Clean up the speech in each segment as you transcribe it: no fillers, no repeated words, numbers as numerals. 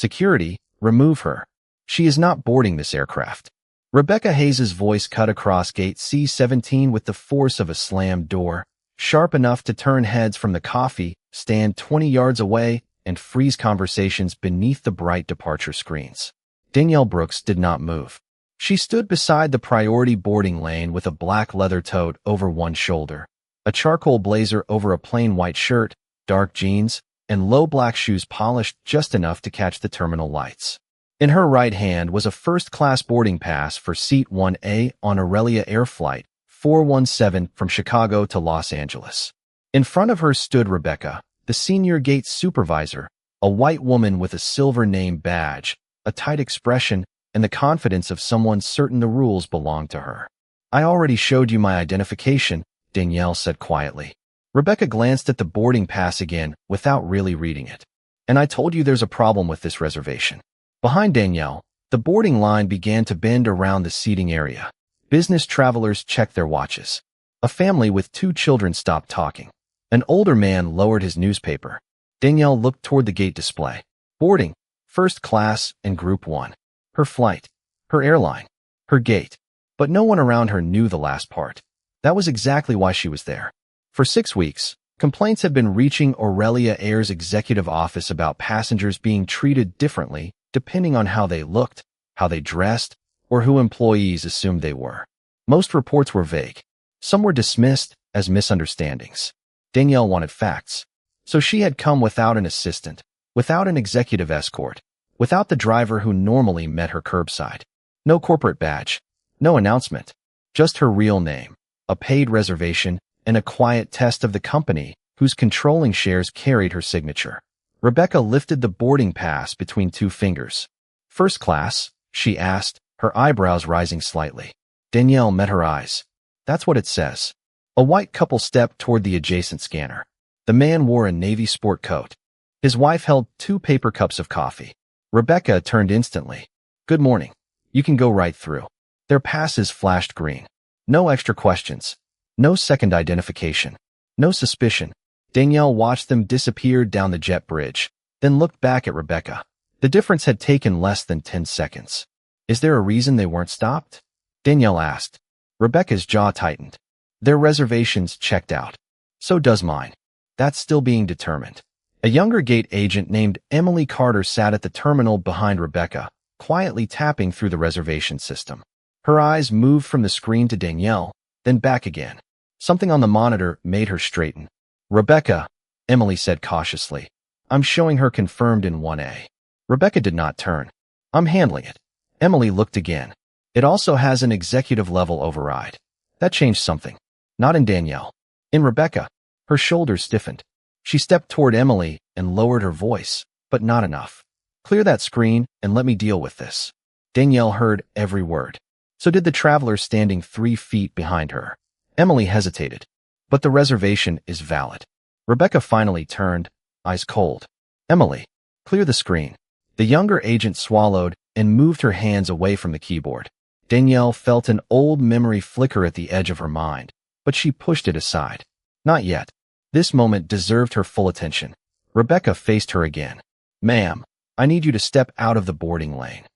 Security, remove her. She is not boarding this aircraft. Rebecca Hayes's voice cut across gate C-17 with the force of a slammed door, sharp enough to turn heads from the coffee, stand 20 yards away, and freeze conversations beneath the bright departure screens. Danielle Brooks did not move. She stood beside the priority boarding lane with a black leather tote over one shoulder, a charcoal blazer over a plain white shirt, dark jeans, and low black shoes polished just enough to catch the terminal lights. In her right hand was a first-class boarding pass for Seat 1A on Aurelia Air Flight 417 from Chicago to Los Angeles. In front of her stood Rebecca, the senior gate supervisor, a white woman with a silver name badge, a tight expression, and the confidence of someone certain the rules belonged to her. "I already showed you my identification," Danielle said quietly. Rebecca glanced at the boarding pass again without really reading it. "And I told you there's a problem with this reservation." Behind Danielle, the boarding line began to bend around the seating area. Business travelers checked their watches. A family with 2 children stopped talking. An older man lowered his newspaper. Danielle looked toward the gate display. Boarding, first class and group 1. Her flight, her airline, her gate. But no one around her knew the last part. That was exactly why she was there. For 6 weeks, complaints had been reaching Aurelia Air's executive office about passengers being treated differently depending on how they looked, how they dressed, or who employees assumed they were. Most reports were vague. Some were dismissed as misunderstandings. Danielle wanted facts. So she had come without an assistant, without an executive escort, without the driver who normally met her curbside. No corporate badge, no announcement, just her real name, a paid reservation, and a quiet test of the company whose controlling shares carried her signature. Rebecca lifted the boarding pass between 2 fingers. "First class?" she asked, her eyebrows rising slightly. Danielle met her eyes. "That's what it says." A white couple stepped toward the adjacent scanner. The man wore a navy sport coat. His wife held 2 paper cups of coffee. Rebecca turned instantly. "Good morning. You can go right through." Their passes flashed green. No extra questions. No second identification. No suspicion. Danielle watched them disappear down the jet bridge, then looked back at Rebecca. The difference had taken less than 10 seconds. "Is there a reason they weren't stopped?" Danielle asked. Rebecca's jaw tightened. "Their reservations checked out. So does mine. That's still being determined." A younger gate agent named Emily Carter sat at the terminal behind Rebecca, quietly tapping through the reservation system. Her eyes moved from the screen to Danielle, then back again. Something on the monitor made her straighten. "Rebecca," Emily said cautiously. "I'm showing her confirmed in 1A. Rebecca did not turn. "I'm handling it." Emily looked again. "It also has an executive-level override." That changed something. Not in Danielle. In Rebecca. Her shoulders stiffened. She stepped toward Emily and lowered her voice, but not enough. "Clear that screen and let me deal with this." Danielle heard every word. So did the traveler standing 3 feet behind her. Emily hesitated. "But the reservation is valid." Rebecca finally turned, eyes cold. "Emily, clear the screen." The younger agent swallowed and moved her hands away from the keyboard. Danielle felt an old memory flicker at the edge of her mind, but she pushed it aside. Not yet. This moment deserved her full attention. Rebecca faced her again. "Ma'am, I need you to step out of the boarding lane."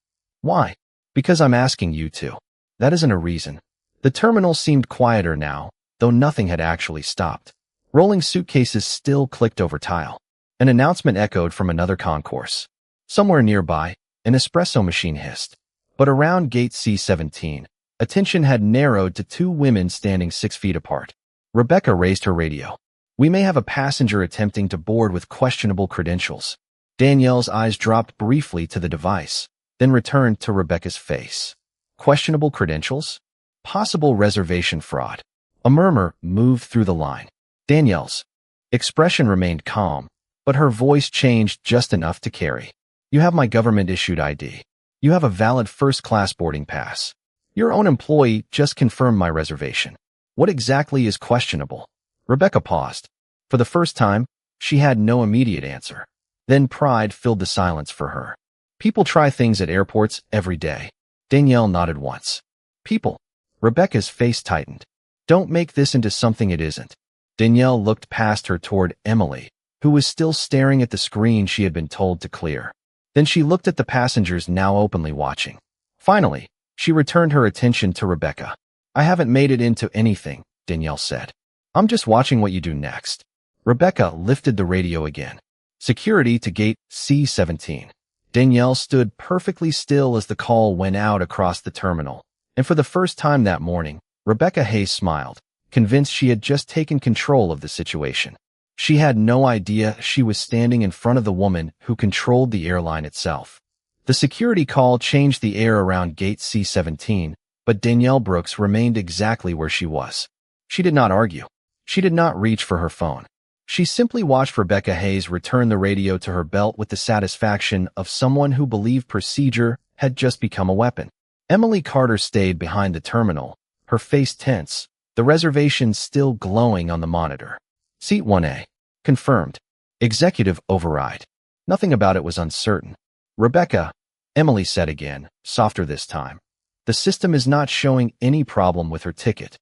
"Why?" "Because I'm asking you to." That isn't a reason. The terminal seemed quieter now, though nothing had actually stopped. Rolling suitcases still clicked over tile. An announcement echoed from another concourse. Somewhere nearby, an espresso machine hissed. But around gate C-17, attention had narrowed to 2 women standing 6 feet apart. Rebecca raised her radio. "We may have a passenger attempting to board with questionable credentials." Danielle's eyes dropped briefly to the device, then returned to Rebecca's face. Questionable credentials? Possible reservation fraud. A murmur moved through the line. Danielle's expression remained calm, but her voice changed just enough to carry. "You have my government-issued ID. You have a valid first-class boarding pass. Your own employee just confirmed my reservation. What exactly is questionable?" Rebecca paused. For the first time, she had no immediate answer. Then pride filled the silence for her. "People try things at airports every day." Danielle nodded once. "People." Rebecca's face tightened. "Don't make this into something it isn't." Danielle looked past her toward Emily, who was still staring at the screen she had been told to clear. Then she looked at the passengers now openly watching. Finally, she returned her attention to Rebecca. I haven't made it into anything, Danielle said. I'm just watching what you do next. Rebecca lifted the radio again. Security to gate C-17. Danielle stood perfectly still as the call went out across the terminal. And for the first time that morning, Rebecca Hayes smiled, convinced she had just taken control of the situation. She had no idea she was standing in front of the woman who controlled the airline itself. The security call changed the air around gate C-17, but Danielle Brooks remained exactly where she was. She did not argue. She did not reach for her phone. She simply watched Rebecca Hayes return the radio to her belt with the satisfaction of someone who believed procedure had just become a weapon. Emily Carter stayed behind the terminal, her face tense, the reservation still glowing on the monitor. Seat 1A. Confirmed. Executive override. Nothing about it was uncertain. Rebecca, Emily said again, softer this time. The system is not showing any problem with her ticket.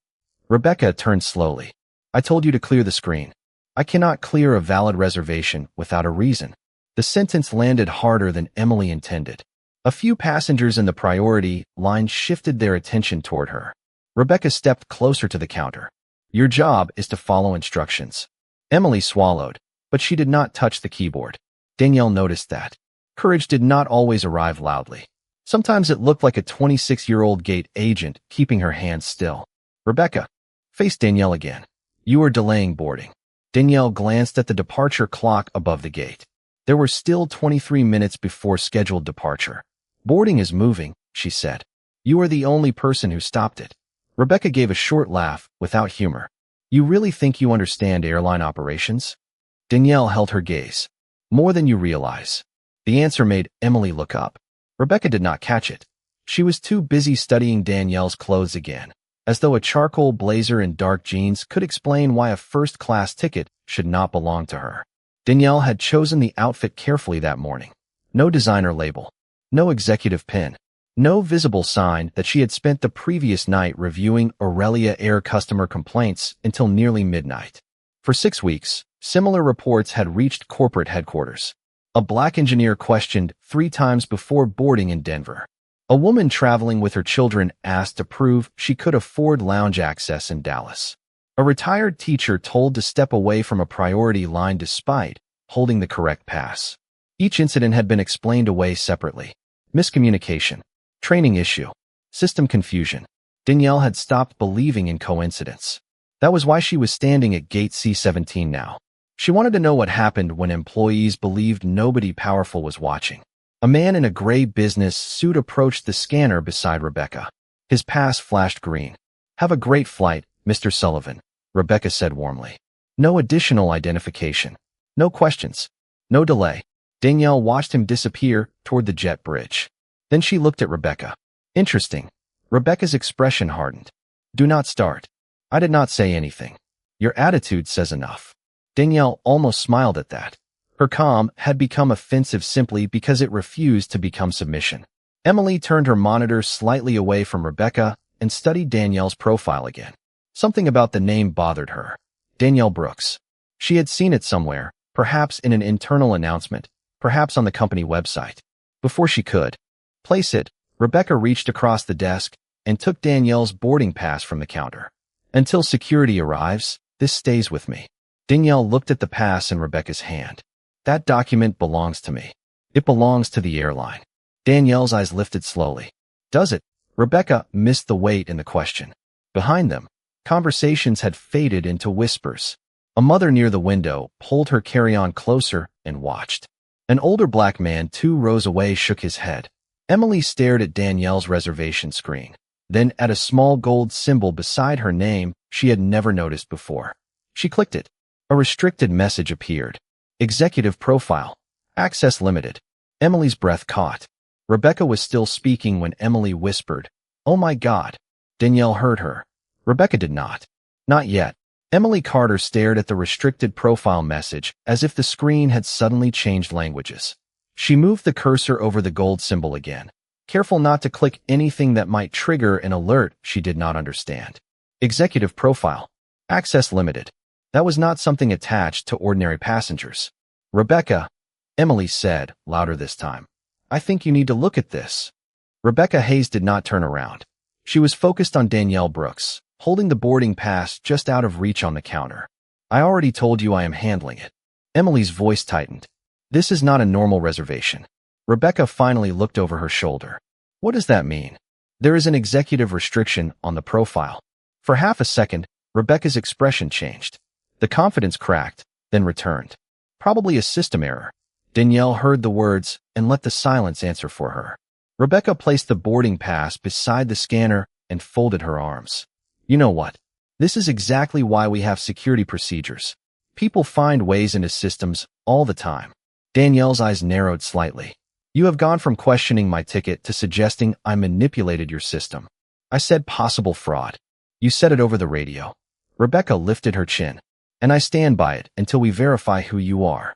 Rebecca turned slowly. I told you to clear the screen. I cannot clear a valid reservation without a reason. The sentence landed harder than Emily intended. A few passengers in the priority line shifted their attention toward her. Rebecca stepped closer to the counter. Your job is to follow instructions. Emily swallowed, but she did not touch the keyboard. Danielle noticed that. Courage did not always arrive loudly. Sometimes it looked like a 26-year-old gate agent keeping her hands still. Rebecca faced Danielle again. You are delaying boarding. Danielle glanced at the departure clock above the gate. There were still 23 minutes before scheduled departure. Boarding is moving, she said. You are the only person who stopped it. Rebecca gave a short laugh, without humor. You really think you understand airline operations? Danielle held her gaze. More than you realize. The answer made Emily look up. Rebecca did not catch it. She was too busy studying Danielle's clothes again, as though a charcoal blazer and dark jeans could explain why a first-class ticket should not belong to her. Danielle had chosen the outfit carefully that morning. No designer label. No executive pin. No visible sign that she had spent the previous night reviewing Aurelia Air customer complaints until nearly midnight. For 6 weeks, similar reports had reached corporate headquarters. A black engineer questioned 3 times before boarding in Denver. A woman traveling with her children asked to prove she could afford lounge access in Dallas. A retired teacher told to step away from a priority line despite holding the correct pass. Each incident had been explained away separately. Miscommunication. Training issue. System confusion. Danielle had stopped believing in coincidence. That was why she was standing at gate C-17 now. She wanted to know what happened when employees believed nobody powerful was watching. A man in a gray business suit approached the scanner beside Rebecca. His pass flashed green. Have a great flight, Mr. Sullivan, Rebecca said warmly. No additional identification. No questions. No delay. Danielle watched him disappear toward the jet bridge. Then she looked at Rebecca. Interesting. Rebecca's expression hardened. Do not start. I did not say anything. Your attitude says enough. Danielle almost smiled at that. Her calm had become offensive simply because it refused to become submission. Emily turned her monitor slightly away from Rebecca and studied Danielle's profile again. Something about the name bothered her. Danielle Brooks. She had seen it somewhere, perhaps in an internal announcement, perhaps on the company website. Before she could place it, Rebecca reached across the desk and took Danielle's boarding pass from the counter. Until security arrives, this stays with me. Danielle looked at the pass in Rebecca's hand. That document belongs to me. It belongs to the airline. Danielle's eyes lifted slowly. Does it? Rebecca missed the weight in the question. Behind them, conversations had faded into whispers. A mother near the window pulled her carry-on closer and watched. An older black man 2 rows away shook his head. Emily stared at Danielle's reservation screen, then at a small gold symbol beside her name she had never noticed before. She clicked it. A restricted message appeared. Executive profile. Access limited. Emily's breath caught. Rebecca was still speaking when Emily whispered, "Oh my God." Danielle heard her. Rebecca did not. Not yet. Emily Carter stared at the restricted profile message as if the screen had suddenly changed languages. She moved the cursor over the gold symbol again, careful not to click anything that might trigger an alert she did not understand. Executive profile. Access limited. That was not something attached to ordinary passengers. Rebecca, Emily said, louder this time. I think you need to look at this. Rebecca Hayes did not turn around. She was focused on Danielle Brooks, holding the boarding pass just out of reach on the counter. I already told you I am handling it. Emily's voice tightened. This is not a normal reservation. Rebecca finally looked over her shoulder. What does that mean? There is an executive restriction on the profile. For half a second, Rebecca's expression changed. The confidence cracked, then returned. Probably a system error. Danielle heard the words and let the silence answer for her. Rebecca placed the boarding pass beside the scanner and folded her arms. You know what? This is exactly why we have security procedures. People find ways into systems all the time. Danielle's eyes narrowed slightly. You have gone from questioning my ticket to suggesting I manipulated your system. I said possible fraud. You said it over the radio. Rebecca lifted her chin. And I stand by it until we verify who you are.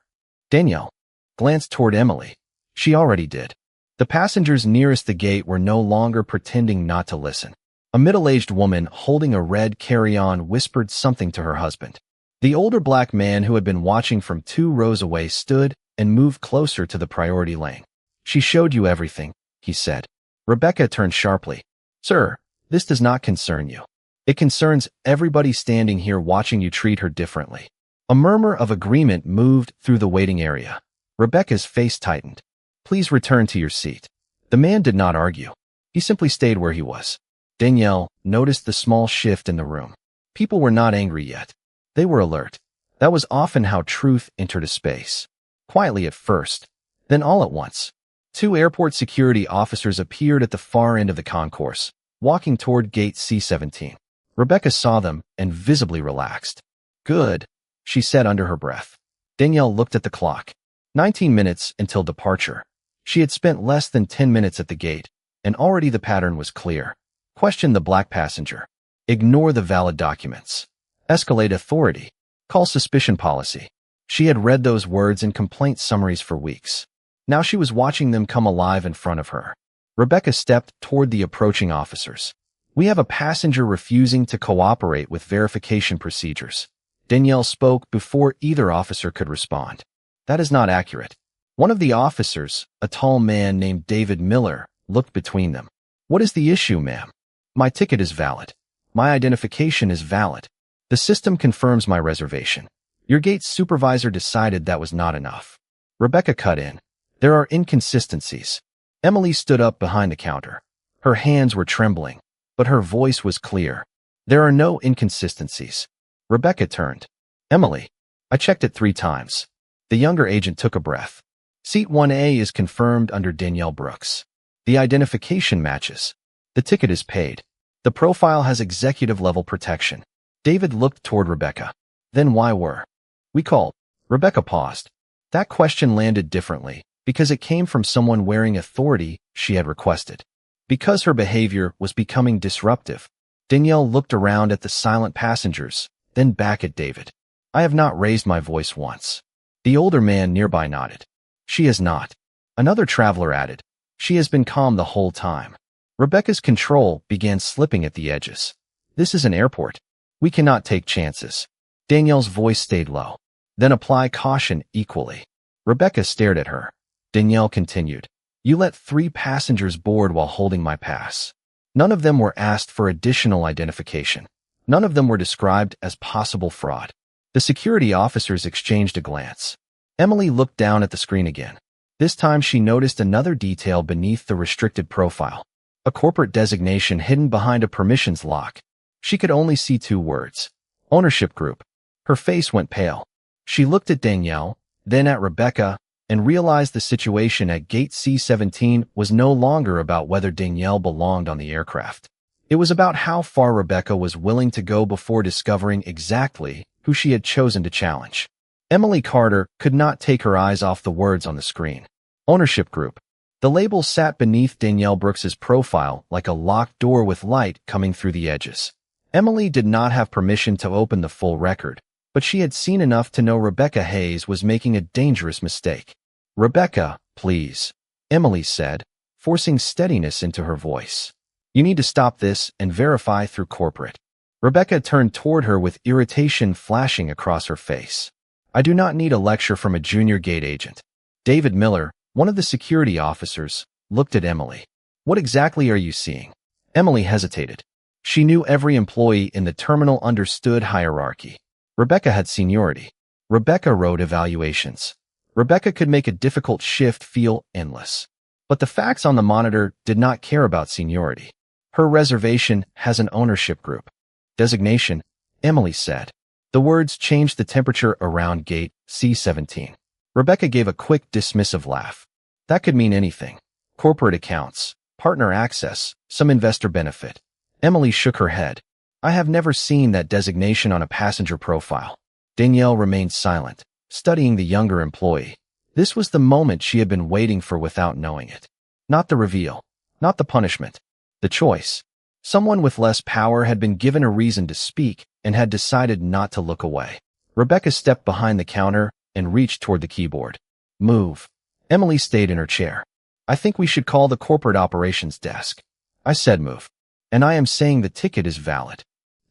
Danielle glanced toward Emily. She already did. The passengers nearest the gate were no longer pretending not to listen. A middle-aged woman holding a red carry-on whispered something to her husband. The older black man who had been watching from 2 rows away stood and moved closer to the priority lane. She showed you everything, he said. Rebecca turned sharply. Sir, this does not concern you. It concerns everybody standing here watching you treat her differently. A murmur of agreement moved through the waiting area. Rebecca's face tightened. Please return to your seat. The man did not argue. He simply stayed where he was. Danielle noticed the small shift in the room. People were not angry yet. They were alert. That was often how truth entered a space. Quietly at first, then all at once. 2 airport security officers appeared at the far end of the concourse, walking toward gate C-17. Rebecca saw them and visibly relaxed. Good, she said under her breath. Danielle looked at the clock. 19 minutes until departure. She had spent less than 10 minutes at the gate, and already the pattern was clear. Question the black passenger. Ignore the valid documents. Escalate authority. Call suspicion policy. She had read those words in complaint summaries for weeks. Now she was watching them come alive in front of her. Rebecca stepped toward the approaching officers. We have a passenger refusing to cooperate with verification procedures. Danielle spoke before either officer could respond. That is not accurate. One of the officers, a tall man named David Miller, looked between them. What is the issue, ma'am? My ticket is valid. My identification is valid. The system confirms my reservation. Your gate supervisor decided that was not enough. Rebecca cut in. There are inconsistencies. Emily stood up behind the counter. Her hands were trembling, but her voice was clear. There are no inconsistencies. Rebecca turned. Emily, I checked it 3 times. The younger agent took a breath. Seat 1A is confirmed under Danielle Brooks. The identification matches. The ticket is paid. The profile has executive-level protection. David looked toward Rebecca. Then why were we called? Rebecca paused. That question landed differently, because it came from someone wearing authority she had requested. Because her behavior was becoming disruptive. Danielle looked around at the silent passengers, then back at David. I have not raised my voice once. The older man nearby nodded. She has not. Another traveler added. She has been calm the whole time. Rebecca's control began slipping at the edges. This is an airport. We cannot take chances. Danielle's voice stayed low. Then apply caution equally. Rebecca stared at her. Danielle continued. You let 3 passengers board while holding my pass. None of them were asked for additional identification. None of them were described as possible fraud. The security officers exchanged a glance. Emily looked down at the screen again. This time she noticed another detail beneath the restricted profile. A corporate designation hidden behind a permissions lock. She could only see 2 words. Ownership group. Her face went pale. She looked at Danielle, then at Rebecca, and realized the situation at gate C-17 was no longer about whether Danielle belonged on the aircraft. It was about how far Rebecca was willing to go before discovering exactly who she had chosen to challenge. Emily Carter could not take her eyes off the words on the screen. Ownership group. The label sat beneath Danielle Brooks's profile like a locked door with light coming through the edges. Emily did not have permission to open the full record, but she had seen enough to know Rebecca Hayes was making a dangerous mistake. Rebecca, please, Emily said, forcing steadiness into her voice. You need to stop this and verify through corporate. Rebecca turned toward her with irritation flashing across her face. I do not need a lecture from a junior gate agent. David Miller, One of the security officers looked at Emily. What exactly are you seeing? Emily hesitated. She knew every employee in the terminal understood hierarchy. Rebecca had seniority. Rebecca wrote evaluations. Rebecca could make a difficult shift feel endless. But the facts on the monitor did not care about seniority. Her reservation has an ownership group. Designation, Emily said. The words changed the temperature around gate C17. Rebecca gave a quick, dismissive laugh. That could mean anything. Corporate accounts, partner access, some investor benefit. Emily shook her head. I have never seen that designation on a passenger profile. Danielle remained silent, studying the younger employee. This was the moment she had been waiting for without knowing it. Not the reveal, not the punishment, the choice. Someone with less power had been given a reason to speak and had decided not to look away. Rebecca stepped behind the counter and reached toward the keyboard. Move. Emily stayed in her chair. I think we should call the corporate operations desk. I said move. And I am saying the ticket is valid.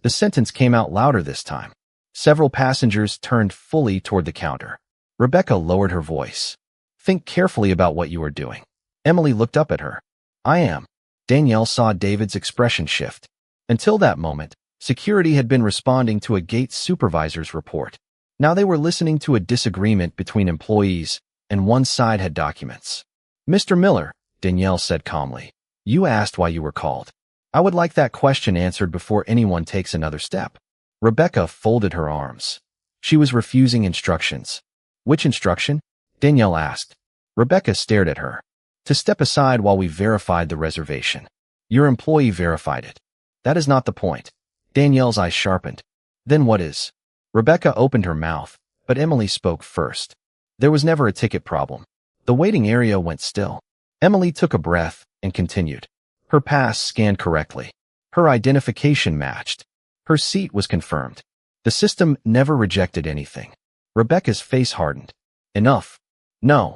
The sentence came out louder this time. Several passengers turned fully toward the counter. Rebecca lowered her voice. Think carefully about what you are doing. Emily looked up at her. I am. Danielle saw David's expression shift. Until that moment, security had been responding to a gate supervisor's report. Now they were listening to a disagreement between employees, and one side had documents. Mr. Miller, Danielle said calmly, you asked why you were called. I would like that question answered before anyone takes another step. Rebecca folded her arms. She was refusing instructions. Which instruction? Danielle asked. Rebecca stared at her. To step aside while we verified the reservation. Your employee verified it. That is not the point. Danielle's eyes sharpened. Then what is? Rebecca opened her mouth, but Emily spoke first. There was never a ticket problem. The waiting area went still. Emily took a breath and continued. Her pass scanned correctly. Her identification matched. Her seat was confirmed. The system never rejected anything. Rebecca's face hardened. Enough. No.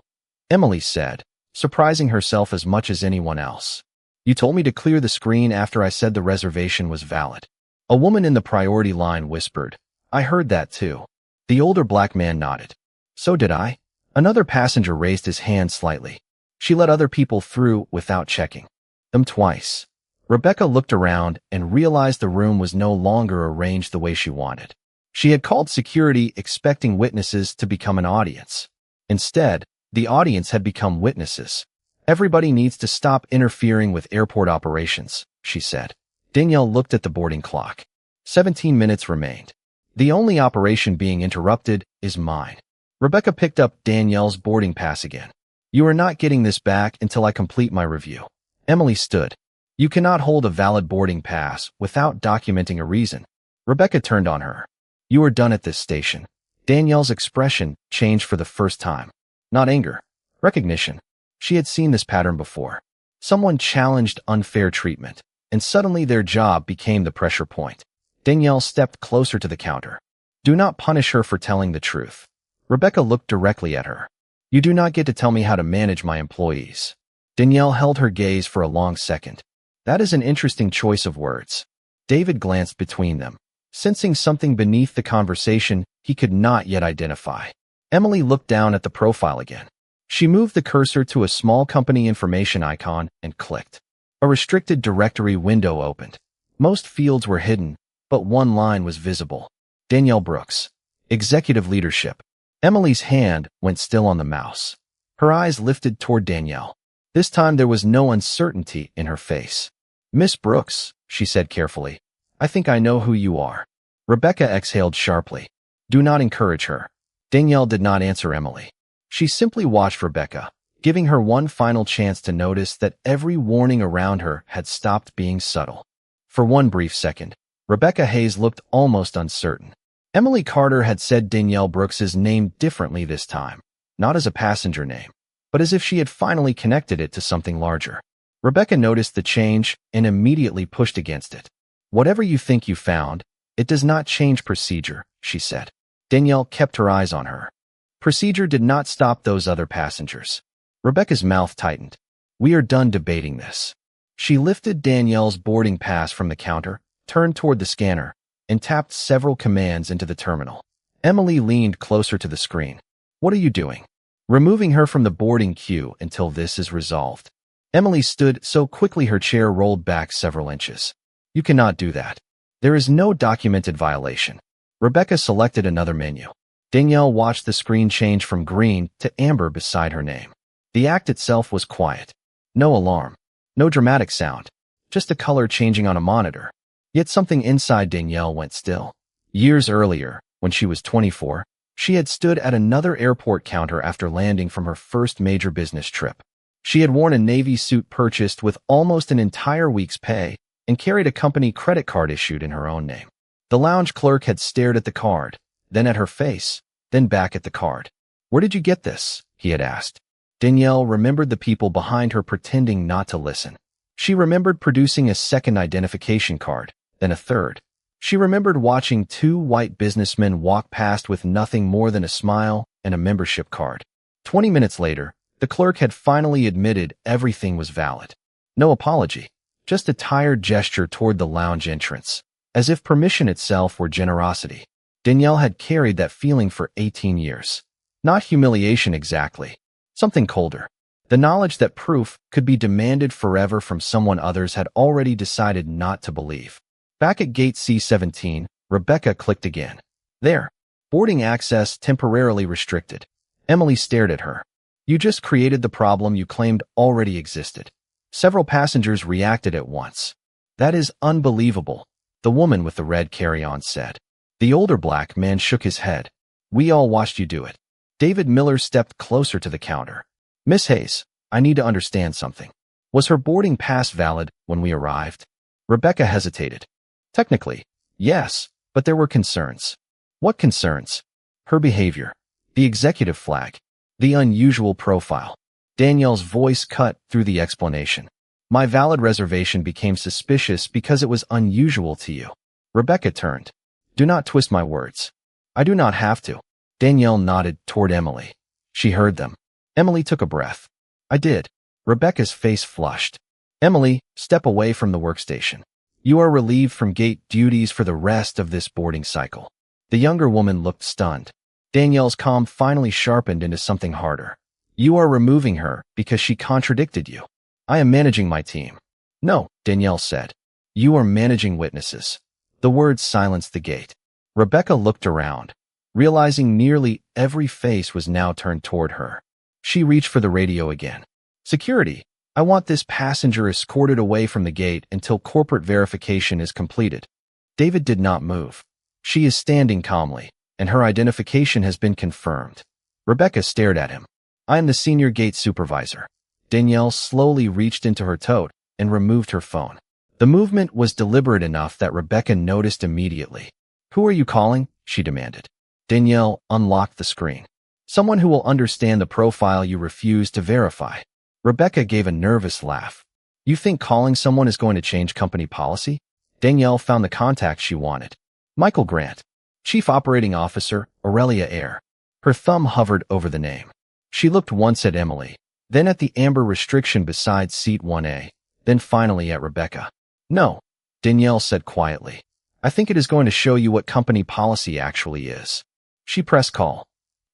Emily said, surprising herself as much as anyone else. You told me to clear the screen after I said the reservation was valid. A woman in the priority line whispered. I heard that too. The older black man nodded. So did I. Another passenger raised his hand slightly. She let other people through without checking them twice. Rebecca looked around and realized the room was no longer arranged the way she wanted. She had called security expecting witnesses to become an audience. Instead, the audience had become witnesses. Everybody needs to stop interfering with airport operations, she said. Danielle looked at the boarding clock. 17 minutes remained. The only operation being interrupted is mine. Rebecca picked up Danielle's boarding pass again. You are not getting this back until I complete my review. Emily stood. You cannot hold a valid boarding pass without documenting a reason. Rebecca turned on her. You are done at this station. Danielle's expression changed for the first time. Not anger. Recognition. She had seen this pattern before. Someone challenged unfair treatment, and suddenly their job became the pressure point. Danielle stepped closer to the counter. Do not punish her for telling the truth. Rebecca looked directly at her. You do not get to tell me how to manage my employees. Danielle held her gaze for a long second. That is an interesting choice of words. David glanced between them, sensing something beneath the conversation he could not yet identify. Emily looked down at the profile again. She moved the cursor to a small company information icon and clicked. A restricted directory window opened. Most fields were hidden, but one line was visible. Danielle Brooks. Executive leadership. Emily's hand went still on the mouse. Her eyes lifted toward Danielle. This time there was no uncertainty in her face. Miss Brooks, she said carefully, I think I know who you are. Rebecca exhaled sharply. Do not encourage her. Danielle did not answer Emily. She simply watched Rebecca, giving her one final chance to notice that every warning around her had stopped being subtle. For one brief second, Rebecca Hayes looked almost uncertain. Emily Carter had said Danielle Brooks's name differently this time, not as a passenger name, but as if she had finally connected it to something larger. Rebecca noticed the change and immediately pushed against it. Whatever you think you found, it does not change procedure, she said. Danielle kept her eyes on her. Procedure did not stop those other passengers. Rebecca's mouth tightened. We are done debating this. She lifted Danielle's boarding pass from the counter, turned toward the scanner, and tapped several commands into the terminal. Emily leaned closer to the screen. What are you doing? removing her from the boarding queue until this is resolved. Emily stood so quickly her chair rolled back several inches. You cannot do that. There is no documented violation. Rebecca selected another menu. Danielle watched the screen change from green to amber beside her name. The act itself was quiet. No alarm. No dramatic sound. Just a color changing on a monitor. Yet something inside Danielle went still. Years earlier, when she was 24, she had stood at another airport counter after landing from her first major business trip. She had worn a navy suit purchased with almost an entire week's pay and carried a company credit card issued in her own name. The lounge clerk had stared at the card, then at her face, then back at the card. "Where did you get this?" he had asked. Danielle remembered the people behind her pretending not to listen. She remembered producing a second identification card, then a third. She remembered watching two white businessmen walk past with nothing more than a smile and a membership card. 20 minutes later, the clerk had finally admitted everything was valid. No apology, just a tired gesture toward the lounge entrance, as if permission itself were generosity. Danielle had carried that feeling for 18 years. Not humiliation exactly, something colder. The knowledge that proof could be demanded forever from someone others had already decided not to believe. Back at gate C-17, Rebecca clicked again. There. Boarding access temporarily restricted. Emily stared at her. You just created the problem you claimed already existed. Several passengers reacted at once. That is unbelievable, the woman with the red carry-on said. The older black man shook his head. We all watched you do it. David Miller stepped closer to the counter. Miss Hayes, I need to understand something. Was her boarding pass valid when we arrived? Rebecca hesitated. Technically, yes, but there were concerns. What concerns? Her behavior. The executive flag. The unusual profile. Danielle's voice cut through the explanation. My valid reservation became suspicious because it was unusual to you. Rebecca turned. Do not twist my words. I do not have to. Danielle nodded toward Emily. She heard them. Emily took a breath. I did. Rebecca's face flushed. Emily, step away from the workstation. You are relieved from gate duties for the rest of this boarding cycle. The younger woman looked stunned. Danielle's calm finally sharpened into something harder. You are removing her because she contradicted you. I am managing my team. No, Danielle said. You are managing witnesses. The words silenced the gate. Rebecca looked around, realizing nearly every face was now turned toward her. She reached for the radio again. Security, I want this passenger escorted away from the gate until corporate verification is completed. David did not move. She is standing calmly, and her identification has been confirmed. Rebecca stared at him. I am the senior gate supervisor. Danielle slowly reached into her tote and removed her phone. The movement was deliberate enough that Rebecca noticed immediately. Who are you calling? She demanded. Danielle unlocked the screen. Someone who will understand the profile you refuse to verify. Rebecca gave a nervous laugh. You think calling someone is going to change company policy? Danielle found the contact she wanted. Michael Grant, Chief Operating Officer, Aurelia Air. Her thumb hovered over the name. She looked once at Emily, then at the amber restriction beside seat 1A, then finally at Rebecca. No, Danielle said quietly. I think it is going to show you what company policy actually is. She pressed call.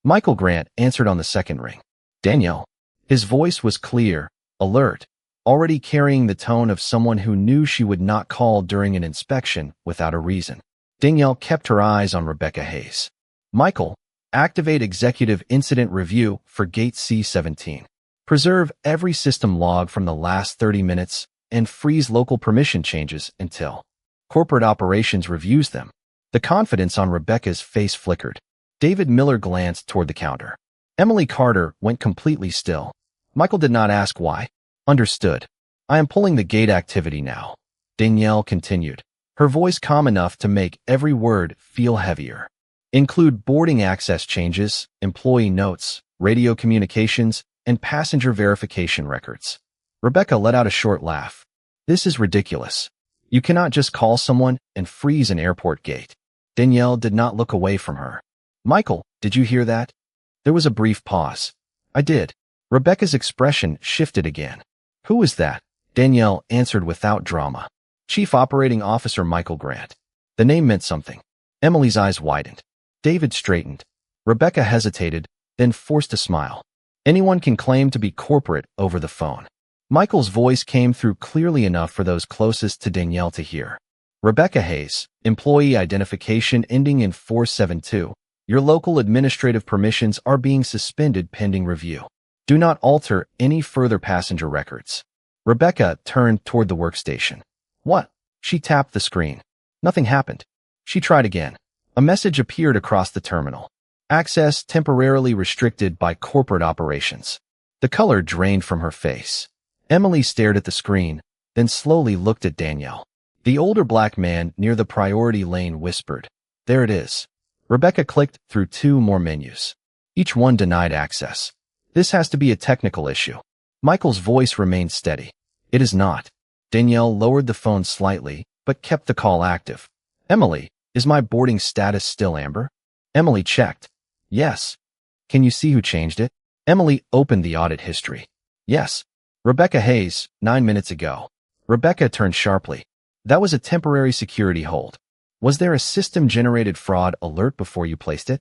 Michael Grant answered on the second ring. Danielle. His voice was clear, alert, already carrying the tone of someone who knew she would not call during an inspection without a reason. Danielle kept her eyes on Rebecca Hayes. Michael, activate Executive Incident Review for Gate C-17. Preserve every system log from the last 30 minutes and freeze local permission changes until corporate operations reviews them. The confidence on Rebecca's face flickered. David Miller glanced toward the counter. Emily Carter went completely still. Michael did not ask why. Understood. I am pulling the gate activity now. Danielle continued, her voice calm enough to make every word feel heavier. Include boarding access changes, employee notes, radio communications, and passenger verification records. Rebecca let out a short laugh. This is ridiculous. You cannot just call someone and freeze an airport gate. Danielle did not look away from her. Michael, did you hear that? There was a brief pause. I did. Rebecca's expression shifted again. Who is that? Danielle answered without drama. Chief Operating Officer Michael Grant. The name meant something. Emily's eyes widened. David straightened. Rebecca hesitated, then forced a smile. Anyone can claim to be corporate over the phone. Michael's voice came through clearly enough for those closest to Danielle to hear. Rebecca Hayes, employee identification ending in 472. Your local administrative permissions are being suspended pending review. Do not alter any further passenger records. Rebecca turned toward the workstation. What? She tapped the screen. Nothing happened. She tried again. A message appeared across the terminal. Access temporarily restricted by corporate operations. The color drained from her face. Emily stared at the screen, then slowly looked at Danielle. The older black man near the priority lane whispered, "There it is." Rebecca clicked through 2 more menus. Each one denied access. This has to be a technical issue. Michael's voice remained steady. It is not. Danielle lowered the phone slightly, but kept the call active. Emily, is my boarding status still amber? Emily checked. Yes. Can you see who changed it? Emily opened the audit history. Yes. Rebecca Hayes, 9 minutes ago. Rebecca turned sharply. That was a temporary security hold. Was there a system-generated fraud alert before you placed it?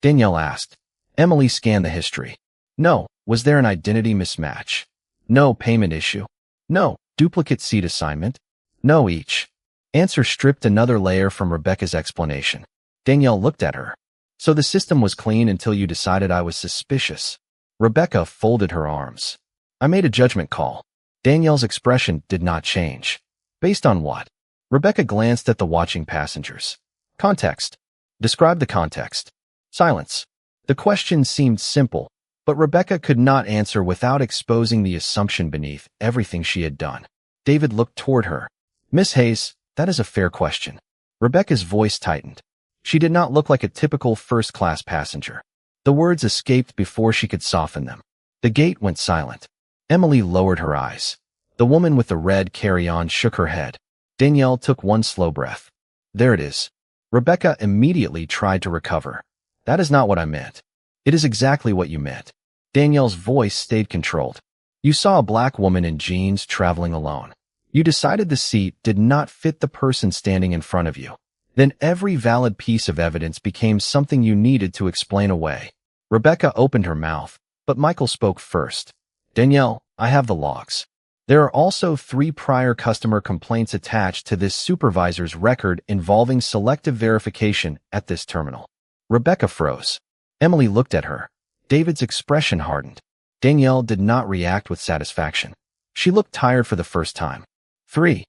Danielle asked. Emily scanned the history. No. Was there an identity mismatch? No. Payment issue? No. Duplicate seat assignment? No. Each answer stripped another layer from Rebecca's explanation. Danielle looked at her. So the system was clean until you decided I was suspicious. Rebecca folded her arms. I made a judgment call. Danielle's expression did not change. Based on what? Rebecca glanced at the watching passengers. Context. Describe the context. Silence. The question seemed simple, but Rebecca could not answer without exposing the assumption beneath everything she had done. David looked toward her. Miss Hayes, that is a fair question. Rebecca's voice tightened. She did not look like a typical first-class passenger. The words escaped before she could soften them. The gate went silent. Emily lowered her eyes. The woman with the red carry-on shook her head. Danielle took one slow breath. There it is. Rebecca immediately tried to recover. That is not what I meant. It is exactly what you meant. Danielle's voice stayed controlled. You saw a black woman in jeans traveling alone. You decided the seat did not fit the person standing in front of you. Then every valid piece of evidence became something you needed to explain away. Rebecca opened her mouth, but Michael spoke first. Danielle, I have the logs. There are also 3 prior customer complaints attached to this supervisor's record involving selective verification at this terminal. Rebecca froze. Emily looked at her. David's expression hardened. Danielle did not react with satisfaction. She looked tired for the first time. 3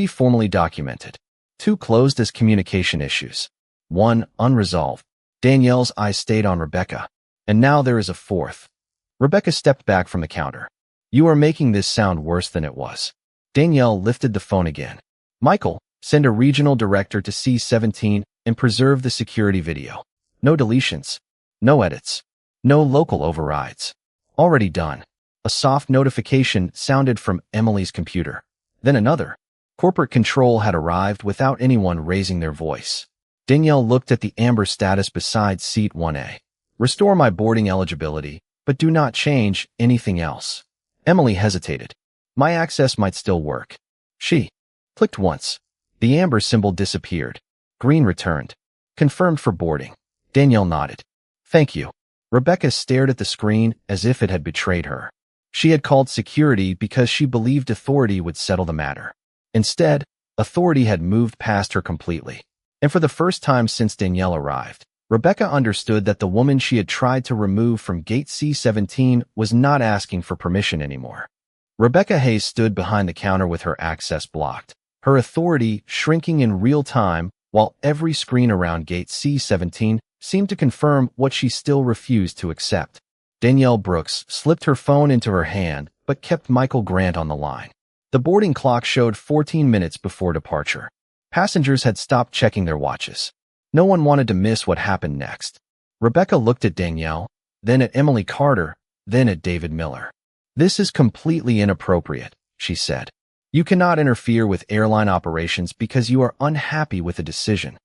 formally documented. 2 closed as communication issues. 1 unresolved. Danielle's eyes stayed on Rebecca. And now there is a 4th. Rebecca stepped back from the counter. You are making this sound worse than it was. Danielle lifted the phone again. Michael, send a regional director to C17 and preserve the security video. No deletions. No edits. No local overrides. Already done. A soft notification sounded from Emily's computer. Then another. Corporate control had arrived without anyone raising their voice. Danielle looked at the amber status beside seat 1A. Restore my boarding eligibility, but do not change anything else. Emily hesitated. My access might still work. She clicked once. The amber symbol disappeared. Green returned. Confirmed for boarding. Danielle nodded. Thank you. Rebecca stared at the screen as if it had betrayed her. She had called security because she believed authority would settle the matter. Instead, authority had moved past her completely. And for the first time since Danielle arrived, Rebecca understood that the woman she had tried to remove from gate C17 was not asking for permission anymore. Rebecca Hayes stood behind the counter with her access blocked, her authority shrinking in real time while every screen around gate C17 seemed to confirm what she still refused to accept. Danielle Brooks slipped her phone into her hand but kept Michael Grant on the line. The boarding clock showed 14 minutes before departure. Passengers had stopped checking their watches. No one wanted to miss what happened next. Rebecca looked at Danielle, then at Emily Carter, then at David Miller. This is completely inappropriate, she said. You cannot interfere with airline operations because you are unhappy with a decision.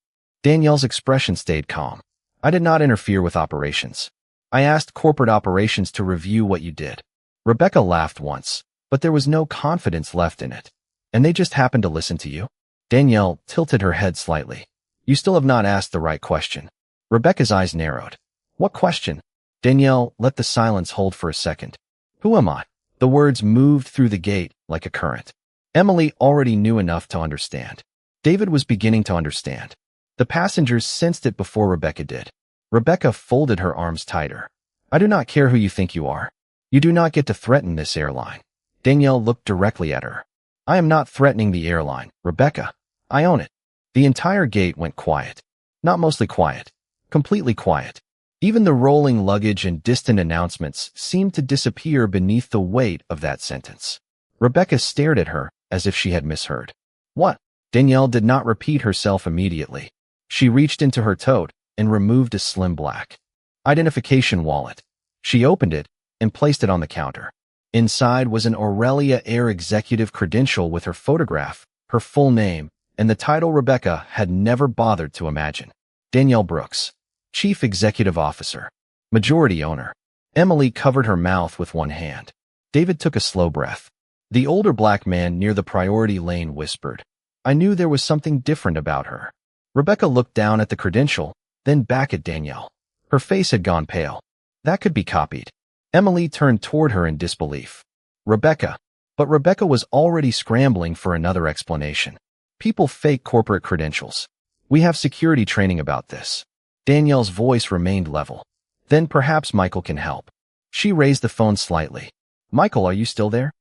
Danielle's expression stayed calm. I did not interfere with operations. I asked corporate operations to review what you did. Rebecca laughed once, but there was no confidence left in it. And they just happened to listen to you? Danielle tilted her head slightly. You still have not asked the right question. Rebecca's eyes narrowed. What question? Danielle let the silence hold for a second. Who am I? The words moved through the gate like a current. Emily already knew enough to understand. David was beginning to understand. The passengers sensed it before Rebecca did. Rebecca folded her arms tighter. I do not care who you think you are. You do not get to threaten this airline. Danielle looked directly at her. I am not threatening the airline, Rebecca. I own it. The entire gate went quiet. Not mostly quiet. Completely quiet. Even the rolling luggage and distant announcements seemed to disappear beneath the weight of that sentence. Rebecca stared at her as if she had misheard. What? Danielle did not repeat herself immediately. She reached into her tote and removed a slim black identification wallet. She opened it and placed it on the counter. Inside was an Aurelia Air executive credential with her photograph, her full name, and the title Rebecca had never bothered to imagine. Danielle Brooks, Chief Executive Officer, Majority Owner. Emily covered her mouth with one hand. David took a slow breath. The older black man near the priority lane whispered, I knew there was something different about her. Rebecca looked down at the credential, then back at Danielle. Her face had gone pale. That could be copied. Emily turned toward her in disbelief. Rebecca. But Rebecca was already scrambling for another explanation. People fake corporate credentials. We have security training about this. Danielle's voice remained level. Then perhaps Michael can help. She raised the phone slightly. Michael, are you still there?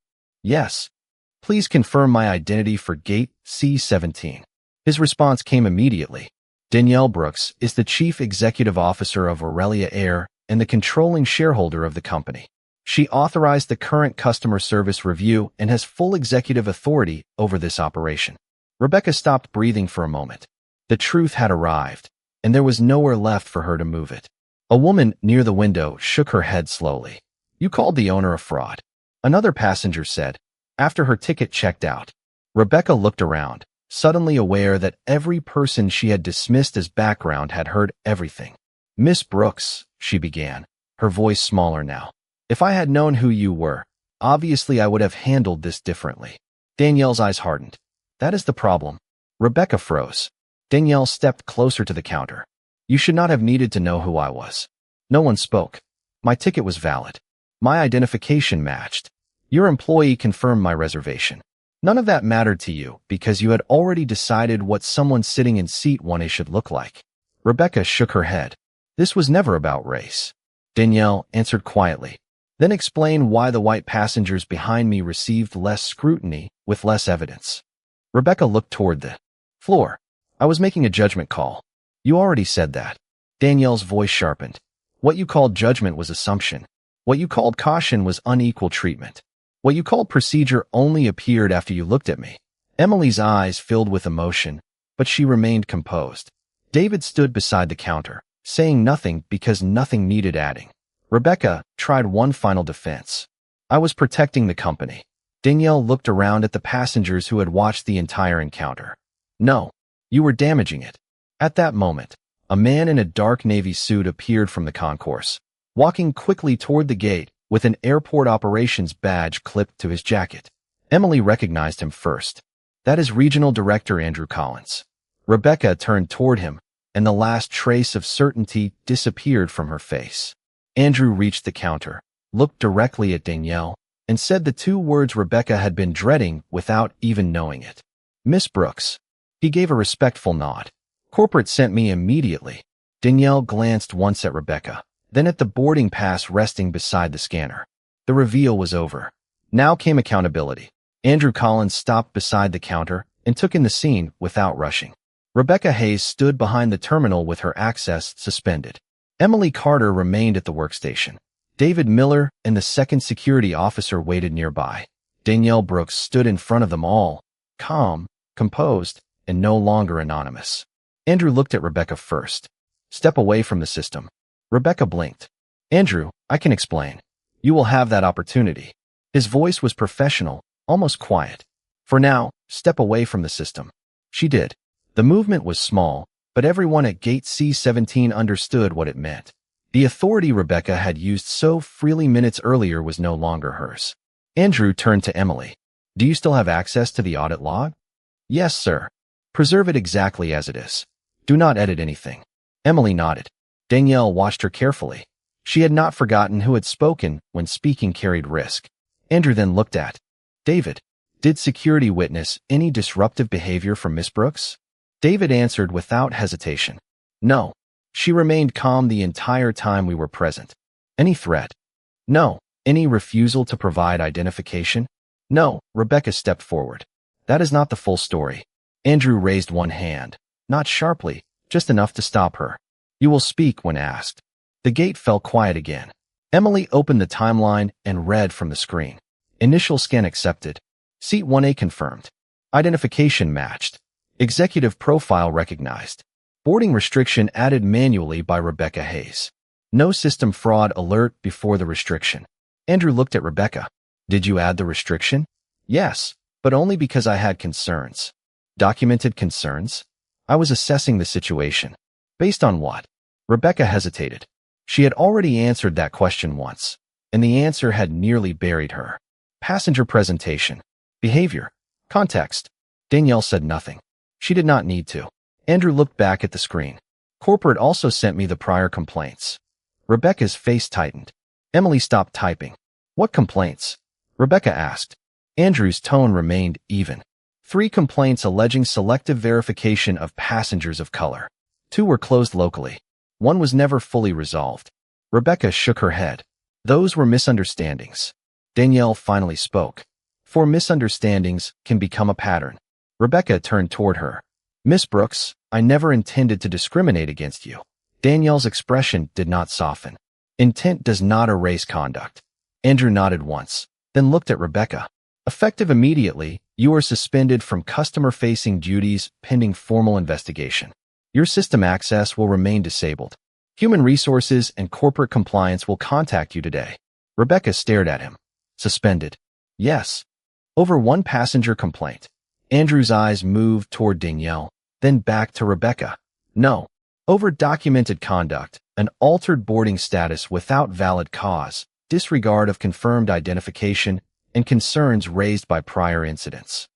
Yes. Please confirm my identity for gate C17. His response came immediately. Danielle Brooks is the Chief Executive Officer of Aurelia Air and the controlling shareholder of the company. She authorized the current customer service review and has full executive authority over this operation. Rebecca stopped breathing for a moment. The truth had arrived, and there was nowhere left for her to move it. A woman near the window shook her head slowly. You called the owner a fraud. Another passenger said, after her ticket checked out. Rebecca looked around, suddenly aware that every person she had dismissed as background had heard everything. Miss Brooks, she began, her voice smaller now. If I had known who you were, obviously I would have handled this differently. Danielle's eyes hardened. That is the problem. Rebecca froze. Danielle stepped closer to the counter. You should not have needed to know who I was. No one spoke. My ticket was valid. My identification matched. Your employee confirmed my reservation. None of that mattered to you because you had already decided what someone sitting in seat 1A should look like. Rebecca shook her head. This was never about race. Danielle answered quietly. Then explain why the white passengers behind me received less scrutiny with less evidence. Rebecca looked toward the floor. I was making a judgment call. You already said that. Danielle's voice sharpened. What you called judgment was assumption. What you called caution was unequal treatment. What you called procedure only appeared after you looked at me. Emily's eyes filled with emotion, but she remained composed. David stood beside the counter, saying nothing because nothing needed adding. Rebecca tried one final defense. I was protecting the company. Danielle looked around at the passengers who had watched the entire encounter. No, you were damaging it. At that moment, a man in a dark navy suit appeared from the concourse, walking quickly toward the gate with an airport operations badge clipped to his jacket. Emily recognized him first. That is Regional Director Andrew Collins. Rebecca turned toward him, and the last trace of certainty disappeared from her face. Andrew reached the counter, looked directly at Danielle, and said the two words Rebecca had been dreading without even knowing it. Miss Brooks. He gave a respectful nod. Corporate sent me immediately. Danielle glanced once at Rebecca, then at the boarding pass resting beside the scanner. The reveal was over. Now came accountability. Andrew Collins stopped beside the counter and took in the scene without rushing. Rebecca Hayes stood behind the terminal with her access suspended. Emily Carter remained at the workstation. David Miller and the second security officer waited nearby. Danielle Brooks stood in front of them all, calm, composed, and no longer anonymous. Andrew looked at Rebecca first. Step away from the system. Rebecca blinked. Andrew, I can explain. You will have that opportunity. His voice was professional, almost quiet. For now, step away from the system. She did. The movement was small, but everyone at Gate C17 understood what it meant. The authority Rebecca had used so freely minutes earlier was no longer hers. Andrew turned to Emily. Do you still have access to the audit log? Yes, sir. Preserve it exactly as it is. Do not edit anything. Emily nodded. Danielle watched her carefully. She had not forgotten who had spoken when speaking carried risk. Andrew then looked at David. Did security witness any disruptive behavior from Miss Brooks? David answered without hesitation. No. She remained calm the entire time we were present. Any threat? No. Any refusal to provide identification? No. Rebecca stepped forward. That is not the full story. Andrew raised one hand. Not sharply, just enough to stop her. You will speak when asked. The gate fell quiet again. Emily opened the timeline and read from the screen. Initial scan accepted. Seat 1A confirmed. Identification matched. Executive profile recognized. Boarding restriction added manually by Rebecca Hayes. No system fraud alert before the restriction. Andrew looked at Rebecca. Did you add the restriction? Yes, but only because I had concerns. Documented concerns? I was assessing the situation. Based on what? Rebecca hesitated. She had already answered that question once, and the answer had nearly buried her. Passenger presentation. Behavior. Context. Danielle said nothing. She did not need to. Andrew looked back at the screen. Corporate also sent me the prior complaints. Rebecca's face tightened. Emily stopped typing. What complaints? Rebecca asked. Andrew's tone remained even. 3 complaints alleging selective verification of passengers of color. 2 were closed locally. 1 was never fully resolved. Rebecca shook her head. Those were misunderstandings. Danielle finally spoke. 4 misunderstandings can become a pattern. Rebecca turned toward her. Miss Brooks, I never intended to discriminate against you. Danielle's expression did not soften. Intent does not erase conduct. Andrew nodded once, then looked at Rebecca. Effective immediately, you are suspended from customer-facing duties pending formal investigation. Your system access will remain disabled. Human Resources and Corporate Compliance will contact you today. Rebecca stared at him. Suspended. Yes. Over 1 passenger complaint. Andrew's eyes moved toward Danielle, then back to Rebecca. No. Over documented conduct, an altered boarding status without valid cause, disregard of confirmed identification, and concerns raised by prior incidents.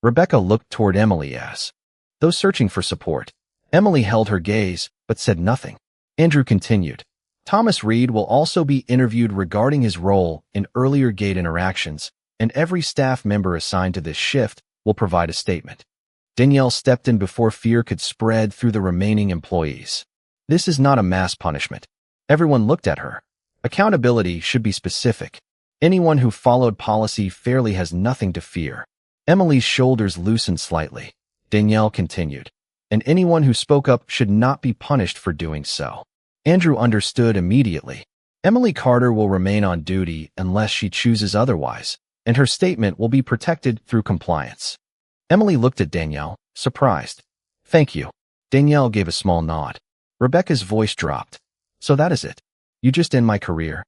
Rebecca looked toward Emily as though searching for support. Emily held her gaze, but said nothing. Andrew continued. Thomas Reed will also be interviewed regarding his role in earlier gate interactions, and every staff member assigned to this shift will provide a statement. Danielle stepped in before fear could spread through the remaining employees. This is not a mass punishment. Everyone looked at her. Accountability should be specific. Anyone who followed policy fairly has nothing to fear. Emily's shoulders loosened slightly. Danielle continued. And anyone who spoke up should not be punished for doing so. Andrew understood immediately. Emily Carter will remain on duty unless she chooses otherwise, and her statement will be protected through compliance. Emily looked at Danielle, surprised. Thank you. Danielle gave a small nod. Rebecca's voice dropped. So that is it. You just end my career.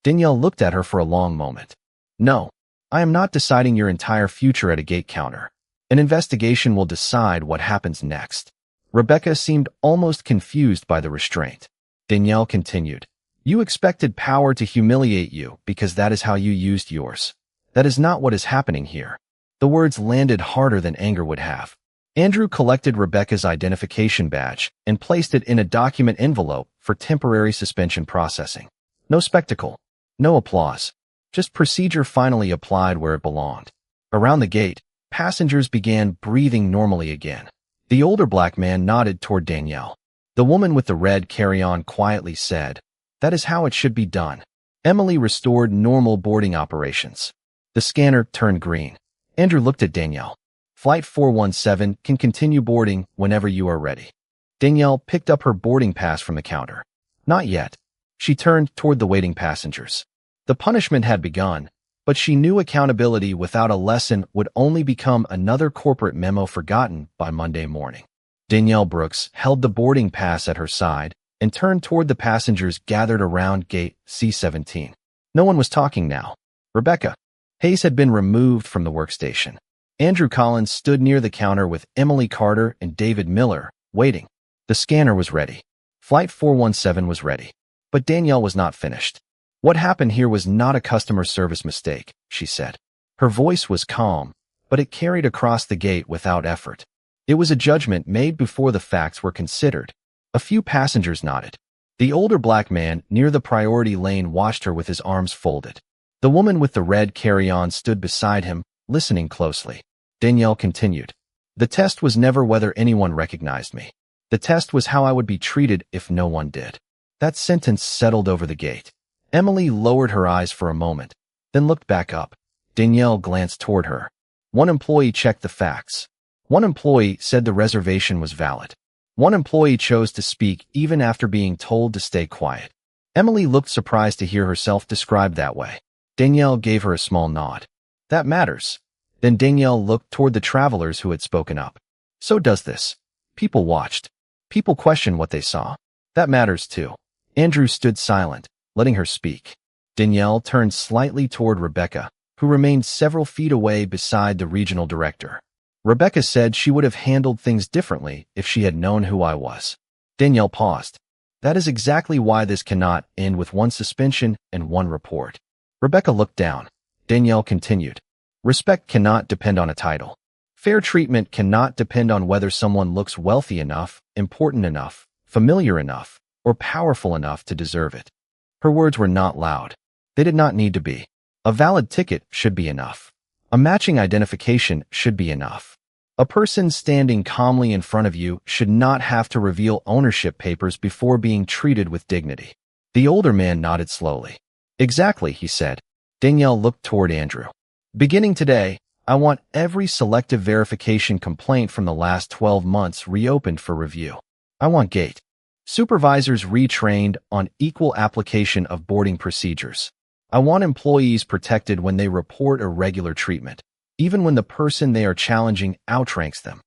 Danielle looked at her for a long moment. No, I am not deciding your entire future at a gate counter. An investigation will decide what happens next. Rebecca seemed almost confused by the restraint. Danielle continued. You expected power to humiliate you because that is how you used yours. That is not what is happening here. The words landed harder than anger would have. Andrew collected Rebecca's identification badge and placed it in a document envelope for temporary suspension processing. No spectacle. No applause. Just procedure finally applied where it belonged. Around the gate, passengers began breathing normally again. The older black man nodded toward Danielle. The woman with the red carry-on quietly said, That is how it should be done. Emily restored normal boarding operations. The scanner turned green. Andrew looked at Danielle. Flight 417 can continue boarding whenever you are ready. Danielle picked up her boarding pass from the counter. Not yet. She turned toward the waiting passengers. The punishment had begun, but she knew accountability without a lesson would only become another corporate memo forgotten by Monday morning. Danielle Brooks held the boarding pass at her side and turned toward the passengers gathered around gate C-17. No one was talking now. Rebecca Hayes had been removed from the workstation. Andrew Collins stood near the counter with Emily Carter and David Miller, waiting. The scanner was ready. Flight 417 was ready. But Danielle was not finished. What happened here was not a customer service mistake, she said. Her voice was calm, but it carried across the gate without effort. It was a judgment made before the facts were considered. A few passengers nodded. The older black man near the priority lane watched her with his arms folded. The woman with the red carry-on stood beside him, listening closely. Danielle continued. The test was never whether anyone recognized me. The test was how I would be treated if no one did. That sentence settled over the gate. Emily lowered her eyes for a moment, then looked back up. Danielle glanced toward her. One employee checked the facts. One employee said the reservation was valid. One employee chose to speak even after being told to stay quiet. Emily looked surprised to hear herself described that way. Danielle gave her a small nod. That matters. Then Danielle looked toward the travelers who had spoken up. So does this. People watched. People questioned what they saw. That matters too. Andrew stood silent, letting her speak. Danielle turned slightly toward Rebecca, who remained several feet away beside the regional director. Rebecca said she would have handled things differently if she had known who I was. Danielle paused. That is exactly why this cannot end with one suspension and one report. Rebecca looked down. Danielle continued. Respect cannot depend on a title. Fair treatment cannot depend on whether someone looks wealthy enough, important enough, familiar enough, or powerful enough to deserve it. Her words were not loud. They did not need to be. A valid ticket should be enough. A matching identification should be enough. A person standing calmly in front of you should not have to reveal ownership papers before being treated with dignity. The older man nodded slowly. Exactly, he said. Danielle looked toward Andrew. Beginning today, I want every selective verification complaint from the last 12 months reopened for review. I want gate supervisors retrained on equal application of boarding procedures. I want employees protected when they report irregular treatment, even when the person they are challenging outranks them.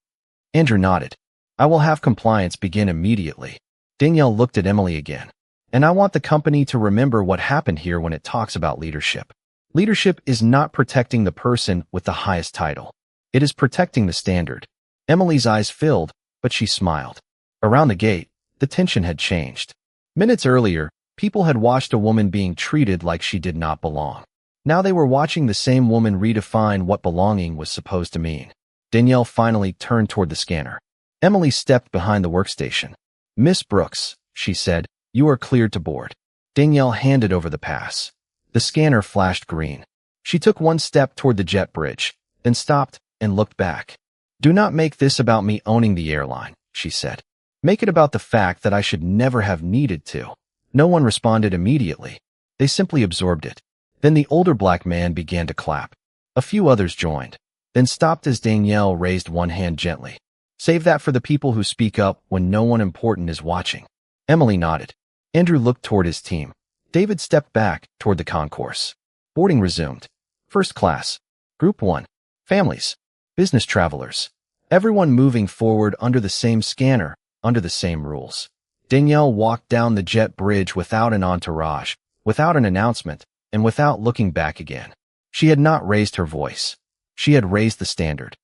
Andrew nodded. I will have compliance begin immediately. Danielle looked at Emily again. And I want the company to remember what happened here when it talks about leadership. Leadership is not protecting the person with the highest title. It is protecting the standard. Emily's eyes filled, but she smiled. Around the gate, the tension had changed. Minutes earlier, people had watched a woman being treated like she did not belong. Now they were watching the same woman redefine what belonging was supposed to mean. Danielle finally turned toward the scanner. Emily stepped behind the workstation. Miss Brooks, she said, you are cleared to board. Danielle handed over the pass. The scanner flashed green. She took one step toward the jet bridge, then stopped and looked back. Do not make this about me owning the airline, she said. Make it about the fact that I should never have needed to. No one responded immediately. They simply absorbed it. Then the older black man began to clap. A few others joined, then stopped as Danielle raised one hand gently. Save that for the people who speak up when no one important is watching. Emily nodded. Andrew looked toward his team. David stepped back toward the concourse. Boarding resumed. First class. Group 1. Families. Business travelers. Everyone moving forward under the same scanner, under the same rules. Danielle walked down the jet bridge without an entourage, without an announcement, and without looking back again. She had not raised her voice. She had raised the standard.